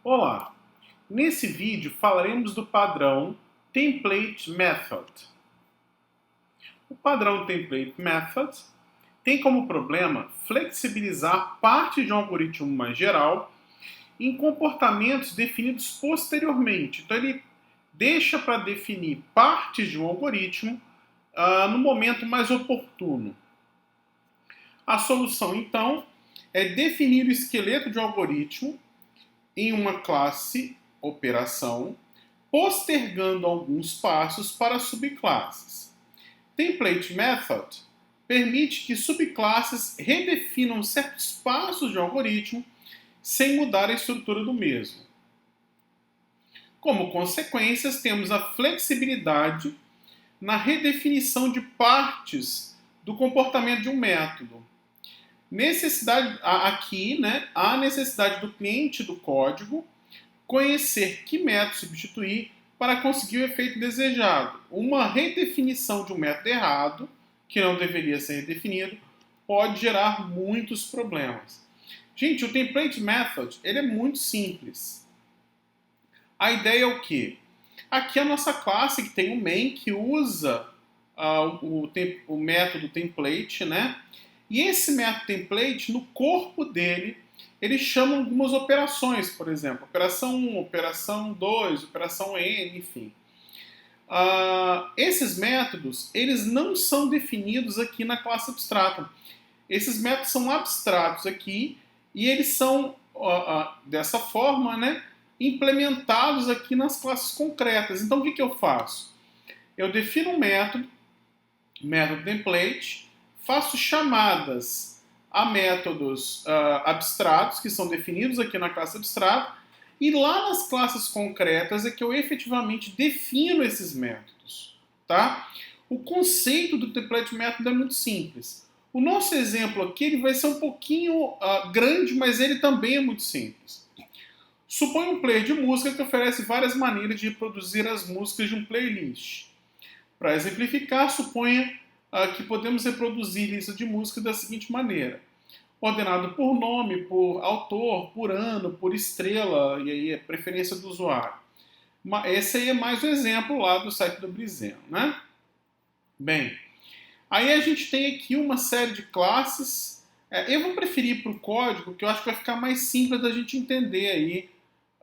Olá! Nesse vídeo falaremos do padrão Template Method. O padrão Template Method tem como problema flexibilizar parte de um algoritmo mais geral em comportamentos definidos posteriormente. Então ele deixa para definir partes de um algoritmo no momento mais oportuno. A solução, então, é definir o esqueleto de um algoritmo em uma classe operação, postergando alguns passos para subclasses. Template Method permite que subclasses redefinam certos passos de um algoritmo sem mudar a estrutura do mesmo. Como consequências, temos a flexibilidade na redefinição de partes do comportamento de um método. Há a necessidade do cliente do código conhecer que método substituir para conseguir o efeito desejado. Uma redefinição de um método errado, que não deveria ser redefinido, pode gerar muitos problemas. Gente, o Template Method ele é muito simples. A ideia é o quê? Aqui é a nossa classe que tem o main, que usa o método template, né? E esse método template, no corpo dele, ele chama algumas operações, por exemplo, operação 1, operação 2, operação N, enfim. Esses métodos, eles não são definidos aqui na classe abstrata. Esses métodos são abstratos aqui e eles são, dessa forma, né, implementados aqui nas classes concretas. Então, o que eu faço? Eu defino um método template, faço chamadas a métodos abstratos, que são definidos aqui na classe abstrata, e lá nas classes concretas é que eu efetivamente defino esses métodos. Tá? O conceito do template método é muito simples. O nosso exemplo aqui ele vai ser um pouquinho grande, mas ele também é muito simples. Suponha um player de música que oferece várias maneiras de reproduzir as músicas de um playlist. Para exemplificar, suponha que podemos reproduzir lista de música da seguinte maneira: ordenado por nome, por autor, por ano, por estrela, e aí é preferência do usuário. Esse aí é mais um exemplo lá do site do Brizeno, né? Bem, aí a gente tem aqui uma série de classes. Eu vou preferir para o código, que eu acho que vai ficar mais simples da gente entender aí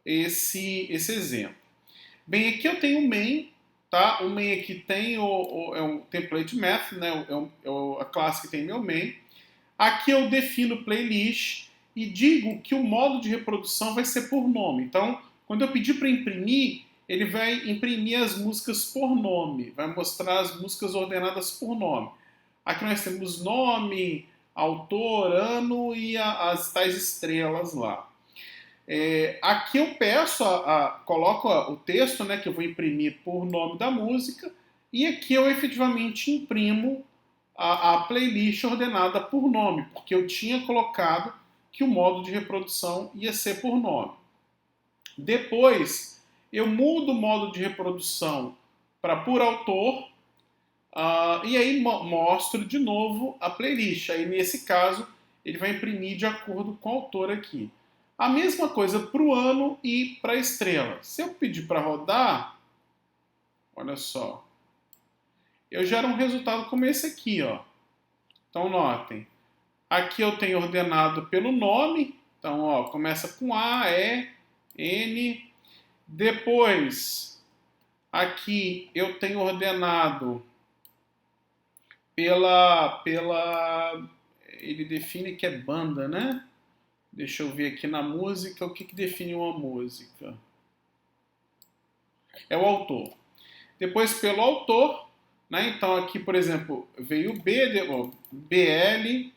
esse exemplo. Bem, aqui eu tenho o main. Tá? O main aqui tem é um template method, né? A classe que tem meu main. Aqui eu defino playlist e digo que o modo de reprodução vai ser por nome. Então, quando eu pedir para imprimir, ele vai imprimir as músicas por nome, vai mostrar as músicas ordenadas por nome. Aqui nós temos nome, autor, ano e as tais estrelas lá. Aqui eu peço, coloco o texto, né, que eu vou imprimir por nome da música, e aqui eu efetivamente imprimo a playlist ordenada por nome, porque eu tinha colocado que o modo de reprodução ia ser por nome. Depois eu mudo o modo de reprodução para por autor, e aí mostro de novo a playlist. Aí nesse caso ele vai imprimir de acordo com o autor aqui. A mesma coisa para o ano e para a estrela. Se eu pedir para rodar, olha só, eu gero um resultado como esse aqui, ó. Então notem, aqui eu tenho ordenado pelo nome, então ó, começa com A, E, N. Depois, aqui eu tenho ordenado ele define que é banda, né? Deixa eu ver aqui na música, o que define uma música? É o autor. Depois pelo autor, né? Então aqui, por exemplo, veio BL,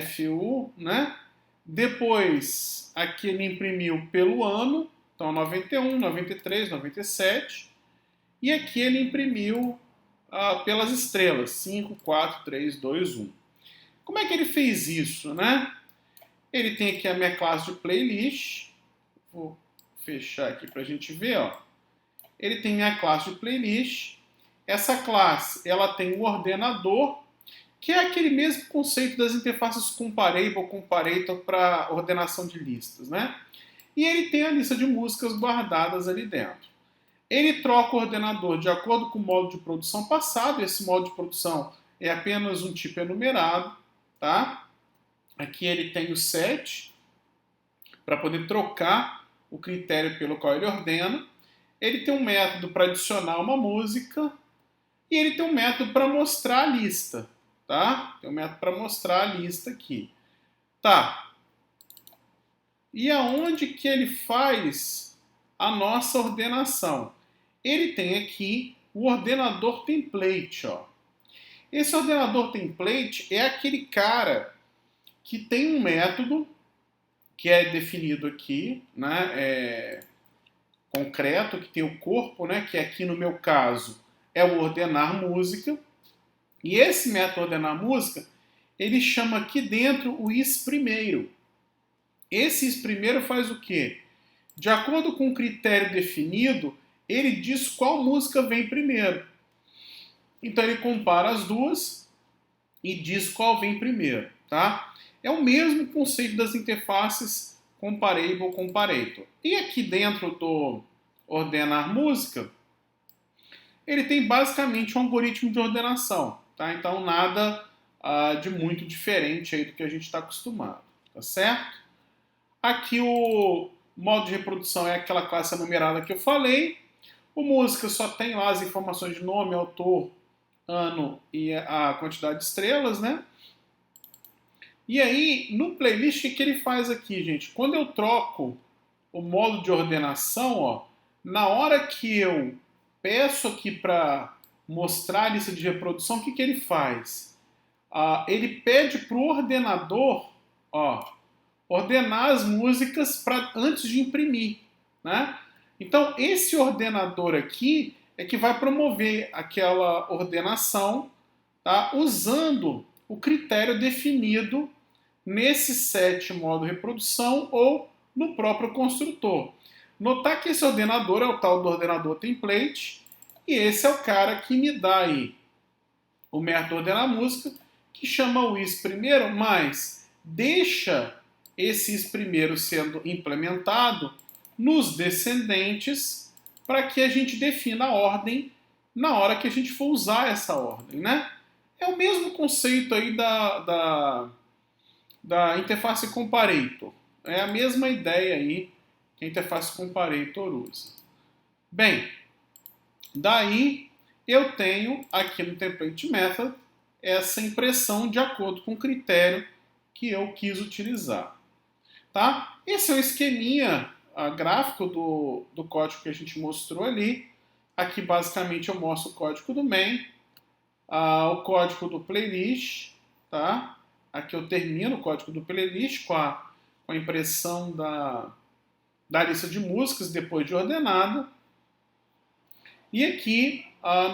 FU, né? Depois aqui ele imprimiu pelo ano, então 91, 93, 97. E aqui ele imprimiu pelas estrelas, 5, 4, 3, 2, 1. Como é que ele fez isso, né? Ele tem aqui a minha classe de playlist. Vou fechar aqui para a gente ver. Ó. Ele tem minha classe de playlist. Essa classe ela tem um ordenador, que é aquele mesmo conceito das interfaces comparable, comparator para ordenação de listas. Né? e ele tem a lista de músicas guardadas ali dentro. Ele troca o ordenador de acordo com o modo de produção passado. Esse modo de produção é apenas um tipo enumerado, tá? Aqui ele tem o set para poder trocar o critério pelo qual ele ordena. Ele tem um método para adicionar uma música e ele tem um método para mostrar a lista, tá? Tem um método para mostrar a lista aqui. Tá. E aonde que ele faz a nossa ordenação? Ele tem aqui o ordenador template, ó. Esse ordenador template é aquele cara que tem um método que é definido aqui, né, concreto, que tem o corpo, né, que aqui no meu caso é o ordenar música. E esse método ordenar música, ele chama aqui dentro o is primeiro. Esse is primeiro faz o quê? De acordo com o critério definido, ele diz qual música vem primeiro. Então ele compara as duas e diz qual vem primeiro, tá? É o mesmo conceito das interfaces comparable, comparator. E aqui dentro do ordenar música, ele tem basicamente um algoritmo de ordenação, tá? Então nada de muito diferente aí do que a gente está acostumado, tá certo? Aqui o modo de reprodução é aquela classe numerada que eu falei. O música só tem lá as informações de nome, autor, ano e a quantidade de estrelas, né? E aí, no playlist, o que ele faz aqui, gente? Quando eu troco o modo de ordenação, ó, na hora que eu peço aqui para mostrar a lista de reprodução, o que ele faz? Ele pede para o ordenador, ó, ordenar as músicas antes de imprimir, né? Então, esse ordenador aqui é que vai promover aquela ordenação, tá? Usando o critério definido nesse set modo reprodução ou no próprio construtor. Notar que esse ordenador é o tal do ordenador template e esse é o cara que me dá aí o método ordenar música, que chama o is primeiro, mas deixa esse is primeiro sendo implementado nos descendentes para que a gente defina a ordem na hora que a gente for usar essa ordem, né? É o mesmo conceito aí da interface comparator. É a mesma ideia aí que a interface comparator usa. Bem, daí eu tenho aqui no template method essa impressão de acordo com o critério que eu quis utilizar. Tá? Esse é o esqueminha gráfico do código que a gente mostrou ali. Aqui basicamente eu mostro o código do main, o código do playlist, tá? Aqui eu termino o código do playlist com a impressão da lista de músicas depois de ordenada. E aqui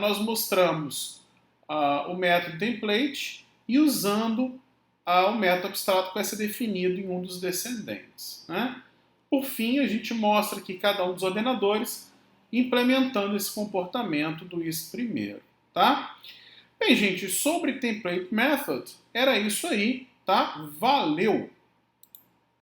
nós mostramos o método template e usando o método abstrato que vai ser definido em um dos descendentes, né? Por fim, a gente mostra aqui cada um dos ordenadores implementando esse comportamento do is primeiro, tá? Bem, gente, sobre template method, era isso aí, tá? Valeu!